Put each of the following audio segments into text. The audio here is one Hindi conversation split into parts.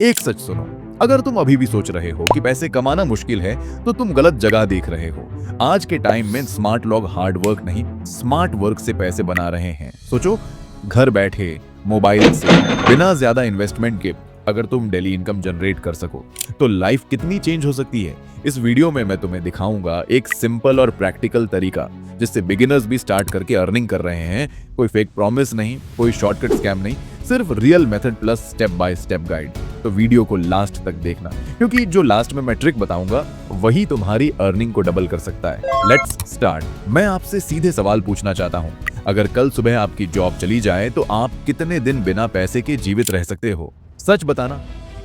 एक सच सुनो, अगर तुम अभी भी सोच रहे हो कि पैसे कमाना मुश्किल है तो तुम गलत जगह देख रहे हो। आज के टाइम में स्मार्ट लोग हार्ड वर्क नहीं, स्मार्ट वर्क से पैसे बना रहे हैं। सोचो, घर बैठे मोबाइल से बिना ज्यादा इन्वेस्टमेंट के अगर तुम डेली इनकम जनरेट कर सको तो लाइफ कितनी चेंज हो सकती है। इस वीडियो में मैं तुम्हें दिखाऊंगा एक सिंपल और प्रैक्टिकल तरीका जिससे बिगिनर्स भी स्टार्ट करके अर्निंग कर रहे हैं। कोई फेक प्रॉमिस नहीं, कोई शॉर्टकट स्कैम नहीं, सिर्फ real method plus step by step guide. तो वीडियो को लास्ट तक देखना, क्योंकि जो लास्ट में मैं ट्रिक बताऊंगा वही तुम्हारी अर्निंग को डबल कर सकता है। Let's start. मैं आपसे सीधे सवाल पूछना चाहता हूं, अगर कल सुबह आपकी जॉब चली जाए तो आप कितने दिन बिना पैसे के जीवित रह सकते हो? सच बताना।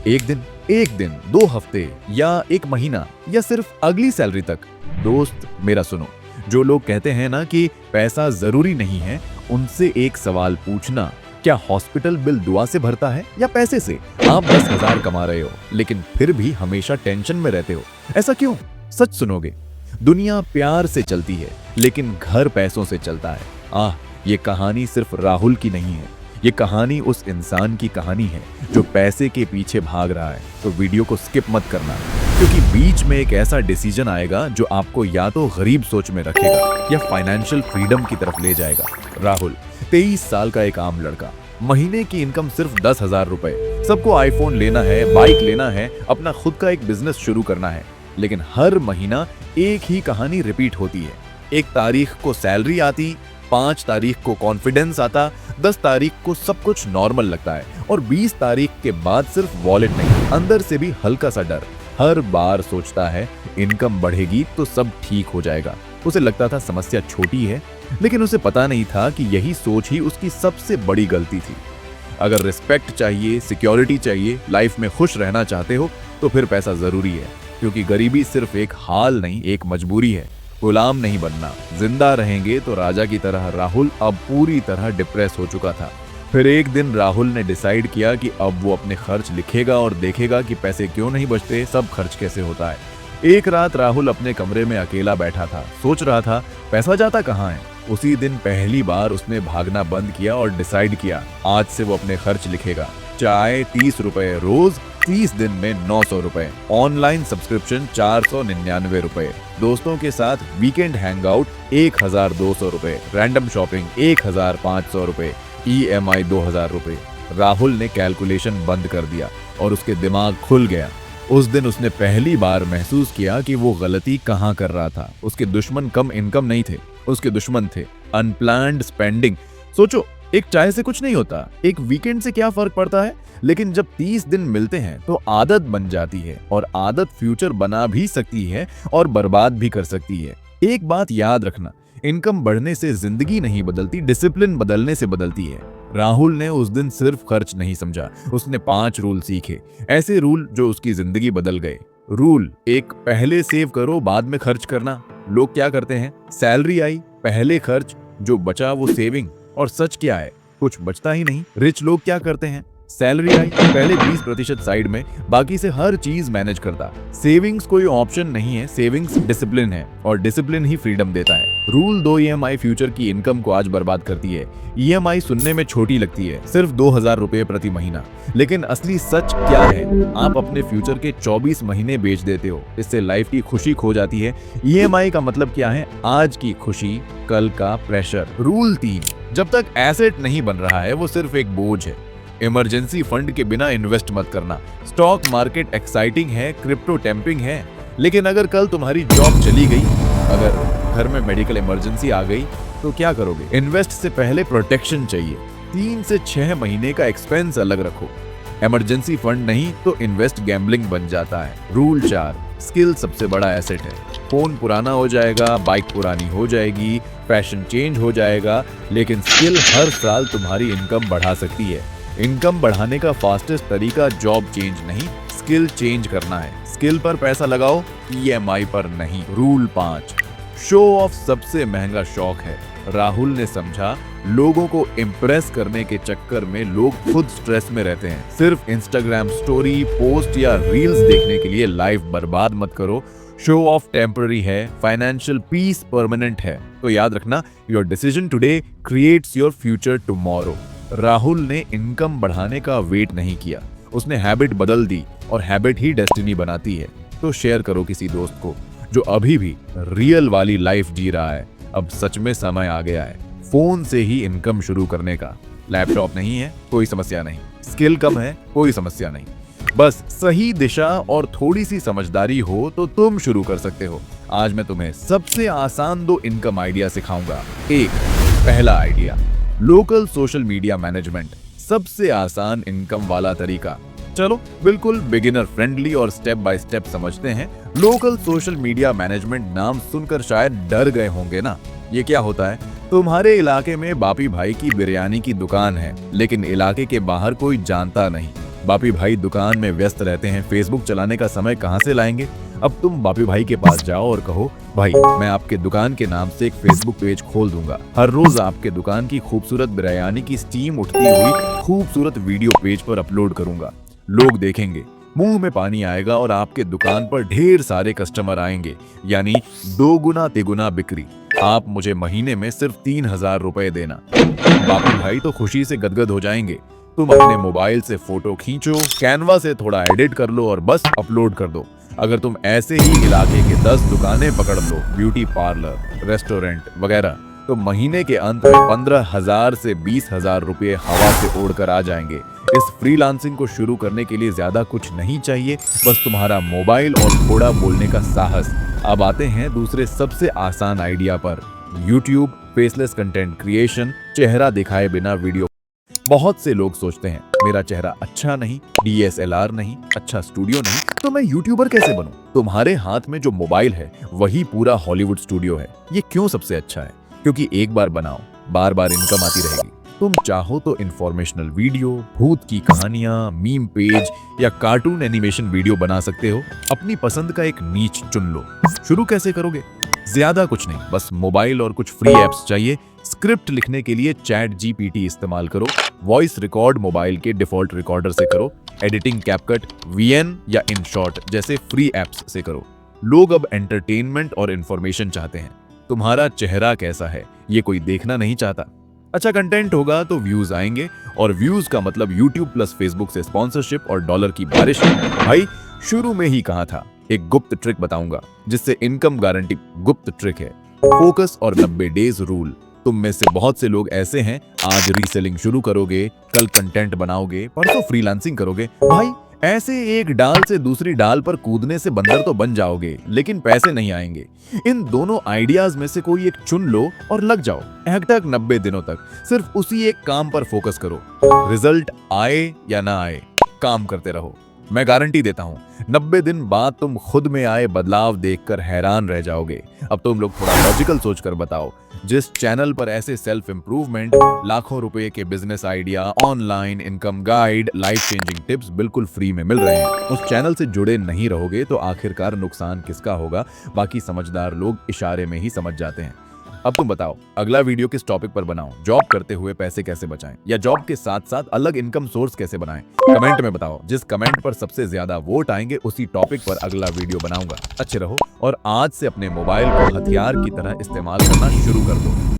एक दिन, 2 हफ्ते या 1 महीना या सिर्फ अगली सैलरी तक? दोस्त मेरा सुनो, जो लोग कहते हैं ना कि पैसा जरूरी नहीं है, उनसे एक सवाल पूछना, क्या हॉस्पिटल बिल दुआ से भरता है या पैसे से? आप 10,000 कमा रहे हो लेकिन फिर भी हमेशा टेंशन में रहते हो, ऐसा क्यों? सच सुनोगे, दुनिया प्यार से चलती है लेकिन घर पैसों से चलता है। ये कहानी सिर्फ राहुल की नहीं है, ये कहानी उस इंसान की कहानी है जो पैसे के पीछे भाग रहा है। तो वीडियो को स्किप मत करना, क्योंकि बीच में एक ऐसा डिसीजन आएगा जो आपको या तो गरीब सोच में रखेगा या फाइनेंशियल फ्रीडम की तरफ ले जाएगा। राहुल 23 साल का एक आम लड़का, महीने की इनकम सिर्फ 10,000 रुपए। सबको आईफोन लेना है, बाइक लेना है, अपना खुद का एक बिजनेस शुरू करना है, लेकिन हर महीना एक ही कहानी रिपीट होती है। 1 तारीख को सैलरी आती, 5 तारीख को कॉन्फिडेंस आता, 10 तारीख को सब कुछ नॉर्मल लगता है और 20 तारीख के बाद सिर्फ वॉलेट नहीं, अंदर से भी हल्का सा डर। हर बार सोचता है इनकम बढ़ेगी तो सब ठीक हो जाएगा। उसे लगता था समस्या छोटी है, लेकिन उसे पता नहीं था कि यही सोच ही उसकी सबसे बड़ी गलती थी। अगर रिस्पेक्ट चाहिए, सिक्योरिटी चाहिए, लाइफ में खुश रहना चाहते हो तो फिर पैसा जरूरी है, क्योंकि गरीबी सिर्फ एक हाल नहीं, एक मजबूरी है। गुलाम नहीं बनना, जिंदा रहेंगे तो राजा की तरह। राहुल अब पूरी तरह डिप्रेस हो चुका था। फिर एक दिन राहुल ने डिसाइड किया कि अब वो अपने खर्च लिखेगा और देखेगा कि पैसे क्यों नहीं बचते, सब खर्च कैसे होता है। एक रात राहुल अपने कमरे में अकेला बैठा था, सोच रहा था पैसा जाता कहाँ है। उसी दिन पहली बार उसने भागना बंद किया और डिसाइड किया आज से वो अपने खर्च लिखेगा। चाय 30 रुपए रोज, 30 दिन में 900 रुपए, ऑनलाइन सब्सक्रिप्शन 499 रुपए, दोस्तों के साथ वीकेंड हैंगआउट 1200 रुपए, रैंडम शॉपिंग 1500 रुपए, EMI 2000 रुपए। राहुल ने कैलकुलेशन बंद कर दिया और उसके दिमाग खुल गया। उस दिन उसने पहली बार महसूस किया कि वो गलती कहाँ कर रहा था। उसके दुश्मन कम इनकम नहीं थे, उसके दुश्मन थे अनप्लान्ड स्पेंडिंग। सोचो, एक चाय से कुछ नहीं होता, एक वीकेंड से क्या फर्क पड़ता है, लेकिन जब 30 दिन मिलते हैं तो आदत बन जाती है, और आदत फ्यूचर बना भी सकती है और बर्बाद भी कर सकती है। एक बात याद रखना, इनकम बढ़ने से जिंदगी नहीं बदलती, डिसिप्लिन बदलने से बदलती है। राहुल ने उस दिन सिर्फ खर्च नहीं समझा, उसने 5 रूल सीखे, ऐसे रूल जो उसकी जिंदगी बदल गए। रूल 1, पहले सेव करो बाद में खर्च करना। लोग क्या करते हैं, सैलरी आई पहले खर्च, जो बचा वो सेविंग, और सच क्या है, कुछ बचता ही नहीं। रिच लोग क्या करते हैं, सैलरी आई पहले 20% साइड में, बाकी से हर चीज मैनेज करता। सेविंग्स कोई ऑप्शन नहीं है, सेविंग्स डिसिप्लिन है, और डिसिप्लिन ही फ्रीडम देता है। रूल 2, EMI फ्यूचर की इनकम को आज बर्बाद करती है। EMI सुनने में छोटी लगती है, सिर्फ 2000 रुपए प्रति महीना, लेकिन असली सच क्या है, आप अपने फ्यूचर के 24 महीने बेच देते हो। इससे लाइफ की खुशी खो जाती है। EMI का मतलब क्या है, आज की खुशी, कल का प्रेशर। रूल 3, जब तक एसेट नहीं बन रहा है वो सिर्फ एक बोझ है। इमरजेंसी फंड के बिना इन्वेस्ट मत करना। स्टॉक मार्केट एक्साइटिंग है, क्रिप्टो टेम्पिंग है, लेकिन अगर कल तुम्हारी जॉब चली गई, अगर घर में मेडिकल इमरजेंसी आ गई तो क्या करोगे? इन्वेस्ट से पहले प्रोटेक्शन चाहिए। 3 से 6 महीने का एक्सपेंस अलग रखो। इमरजेंसी फंड नहीं तो इन्वेस्ट गैम्बलिंग बन जाता है। रूल 4, स्किल सबसे बड़ा एसेट है। फोन पुराना हो जाएगा, बाइक पुरानी हो जाएगी, फैशन चेंज हो जाएगा, लेकिन स्किल हर साल तुम्हारी इनकम बढ़ा सकती है। इनकम बढ़ाने का फास्टेस्ट तरीका जॉब चेंज नहीं, स्किल चेंज करना है। स्किल पर पैसा लगाओ, EMI पर नहीं। रूल 5, शो ऑफ सबसे महंगा शौक है। राहुल ने समझा लोगों को इम्प्रेस करने के चक्कर में लोग खुद स्ट्रेस में रहते हैं। सिर्फ इंस्टाग्राम स्टोरी, पोस्ट या रील्स देखने के लिए लाइफ बर्बाद मत करो। शो ऑफ टेम्पररी है, फाइनेंशियल पीस परमानेंट है। तो याद रखना, your decision today creates your future tomorrow. Rahul ने इनकम बढ़ाने का वेट नहीं किया, उसने हैबिट बदल दी और हैबिट ही डेस्टिनी बनाती है। तो शेयर करो किसी दोस्त को जो अभी भी रियल वाली लाइफ जी रहा है। अब सच में समय आ गया है फोन से ही इनकम शुरू करने का। लैपटॉप नहीं है, कोई समस्या नहीं। स्किल कम है, कोई समस्या नहीं। बस सही दिशा और थोड़ी सी समझदारी हो तो तुम शुरू कर सकते हो। आज मैं तुम्हें सबसे आसान 2 इनकम आइडिया सिखाऊंगा। पहला idea, local social media management, सबसे आसान इनकम वाला तरीका। चलो बिल्कुल बिगिनर फ्रेंडली और स्टेप बाय स्टेप समझते हैं। लोकल सोशल मीडिया मैनेजमेंट नाम सुनकर शायद डर गए होंगे ना। ये क्या होता है? तुम्हारे इलाके में बापी भाई की बिरयानी की दुकान है, लेकिन इलाके के बाहर कोई जानता नहीं। बापी भाई दुकान में व्यस्त रहते हैं, फेसबुक चलाने का समय कहां से लाएंगे? अब तुम बापी भाई के पास जाओ और कहो, भाई मैं आपके दुकान के नाम से एक फेसबुक पेज खोल दूंगा। हर रोज आपके दुकान की खूबसूरत बिरयानी की स्टीम उठती हुई खूबसूरत वीडियो पेज पर अपलोड करूंगा। लोग देखेंगे, मुंह में पानी आएगा और आपके दुकान पर ढेर सारे कस्टमर आएंगे, यानी 2 गुना तिगुना बिक्री। आप मुझे महीने में सिर्फ 3,000 रुपए देना। बापू भाई तो खुशी से गदगद हो जाएंगे। तुम अपने मोबाइल से फोटो खींचो, कैनवा से थोड़ा एडिट कर लो और बस अपलोड कर दो। अगर तुम ऐसे ही इलाके के 10 दुकानें पकड़ लो, ब्यूटी पार्लर, रेस्टोरेंट वगैरह, तो महीने के अंत में 15,000 से 20,000 रुपए हवा से उड़कर आ जाएंगे। इस फ्रीलांसिंग को शुरू करने के लिए ज्यादा कुछ नहीं चाहिए, बस तुम्हारा मोबाइल और थोड़ा बोलने का साहस। अब आते हैं दूसरे सबसे आसान आइडिया पर, यूट्यूब फेसलेस कंटेंट क्रिएशन, चेहरा दिखाए बिना वीडियो। बहुत से लोग सोचते हैं मेरा चेहरा अच्छा नहीं, DSLR नहीं, अच्छा स्टूडियो नहीं, तो मैं यूट्यूबर कैसे बनूं? तुम्हारे हाथ में जो मोबाइल है वही पूरा हॉलीवुड स्टूडियो है। ये क्यों सबसे अच्छा है? क्योंकि एक बार बनाओ, बार बार इनकम आती रहेगी। तुम चाहो तो इंफॉर्मेशनल वीडियो, भूत की कहानियां, मीम पेज या कार्टून एनिमेशन वीडियो बना सकते हो। अपनी पसंद का एक नीच चुन लो। शुरू कैसे करोगे? ज्यादा कुछ नहीं, बस मोबाइल और कुछ फ्री एप्स चाहिए। स्क्रिप्ट लिखने के लिए ChatGPT इस्तेमाल करो, वॉइस रिकॉर्ड मोबाइल के डिफॉल्ट रिकॉर्डर से करो, एडिटिंग CapCut, VN या InShot जैसे फ्री एप्स से करो। लोग अब एंटरटेनमेंट और इंफॉर्मेशन चाहते हैं। तुम्हारा चेहरा कैसा है ये कोई देखना नहीं चाहता। अच्छा कंटेंट होगा तो व्यूज आएंगे, और व्यूज का मतलब YouTube प्लस Facebook से स्पॉन्सरशिप और डॉलर की बारिश। भाई शुरू में ही कहा था, एक गुप्त ट्रिक बताऊंगा जिससे इनकम गारंटी। गुप्त ट्रिक है फोकस और 90 डेज रूल। तुम में से बहुत से लोग ऐसे हैं, आज रीसेलिंग शुरू करोगे, कल कंटेंट बनाओगे, परसों फ्रीलांसिंग करोगे। भाई ऐसे एक डाल से दूसरी डाल पर कूदने से बंदर तो बन जाओगे, लेकिन पैसे नहीं आएंगे। इन दोनों आइडियाज में से कोई एक चुन लो और लग जाओ। तक 90 दिनों तक सिर्फ उसी एक काम पर फोकस करो। रिजल्ट आए या ना आए, काम करते रहो। मैं गारंटी देता हूं 90 दिन बाद तुम खुद में आए बदलाव देखकर हैरान रह जाओगे। अब तुम लोग थोड़ा लॉजिकल सोचकर बताओ, जिस चैनल पर ऐसे सेल्फ इंप्रूवमेंट, लाखों रुपए के business idea, online income guide, life changing tips बिल्कुल फ्री में मिल रहे हैं, उस चैनल से जुड़े नहीं रहोगे तो आखिरकार नुकसान किसका होगा? बाकी समझदार लोग इशारे में ही समझ जाते हैं। अब तुम बताओ अगला वीडियो किस टॉपिक पर बनाऊं? जॉब करते हुए पैसे कैसे बचाएं, या जॉब के साथ साथ अलग इनकम सोर्स कैसे बनाएं? कमेंट में बताओ। जिस कमेंट पर सबसे ज्यादा वोट आएंगे उसी टॉपिक पर अगला वीडियो बनाऊंगा। अच्छे रहो और आज से अपने मोबाइल को हथियार की तरह इस्तेमाल करना शुरू कर दो।